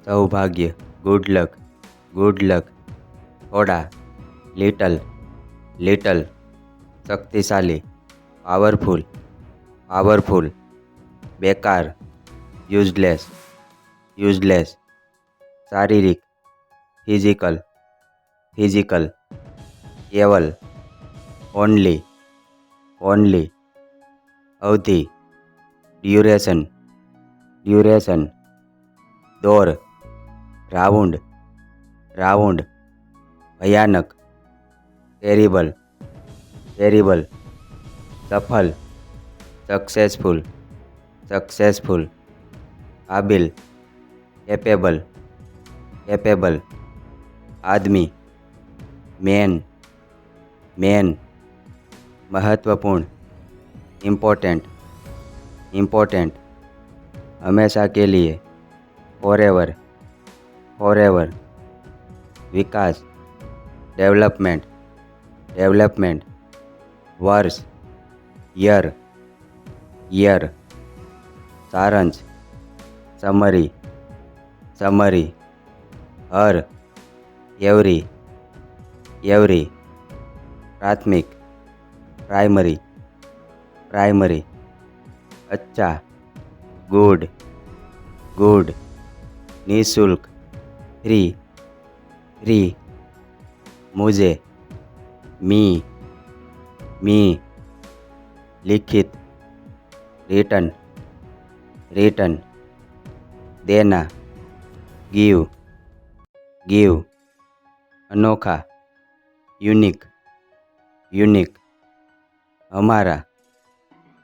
સૌભાગ્ય, good luck, થોડા, little, શક્તિશાળી, પાવરફુલ, બેકાર, યુઝલેસ, શારીરિક, ફિઝિકલ, કેવલ, ઓનલી, અવધિ, ડ્યુરેશન, દોર, રાઉન્ડ, ભયાનક, ટેરિબલ, સફળ, સક્સેસફુલ, કાબિલ, કેપેબલ, આદમી, મેન, મહત્વપૂર્ણ, ઇમ્પોર્ટેન્ટ, હमेशा के लिए, ફોrever, વિકાસ, ડેવલપમેન્ટ, વર્ષ, યર, સારાંશ, સમરી, હર, એવરી, પ્રાથમિક, પ્રાઇમરી, અચ્છા, ગુડ, નિઃશુલ્ક, फ्री, मुझे, मी, लिखित, रिटन, देना, गिव, अनोखा, यूनिक, हमारा,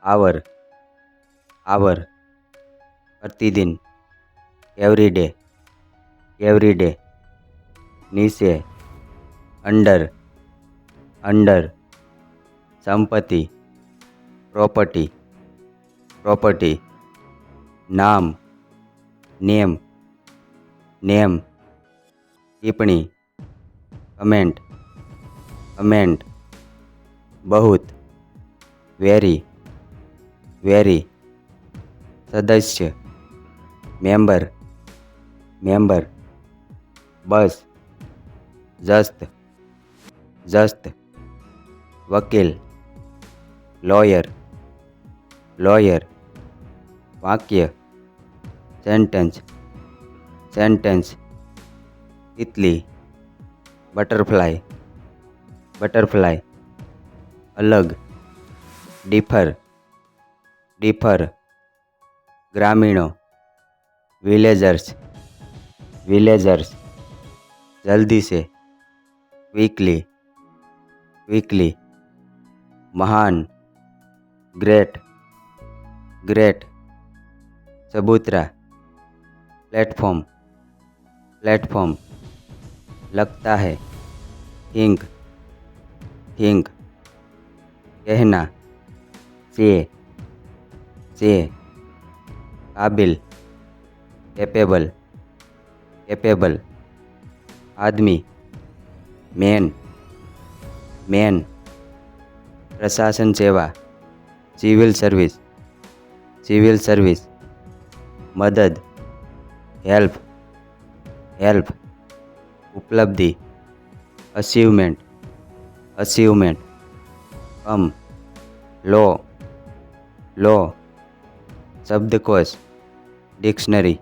आवर, प्रतिदिन, एवरीडे, नीचे, अंडर, संपत्ति, प्रॉपर्टी, नाम, नेम, टिप्पणी, कमेंट, बहुत, वेरी, सदस्य, मेंबर, बस, जस्त, वकील, लॉयर, वाक्य, सेंटेंस, तितली, बटरफ्लाई, अलग, डिफर, ग्रामीणों, विलेजर्स, जल्दी से, क्विकली, महान, ग्रेट, चबूतरा, प्लेटफॉर्म, लगता है, थिंक, कहना, से, काबिल, कैपेबल, आदमी, मैन, प्रशासन सेवा, सिविल सर्विस, मदद, हेल्प, उपलब्धि, अचीवमेंट, कम, लो, शब्दकोश, डिक्शनरी,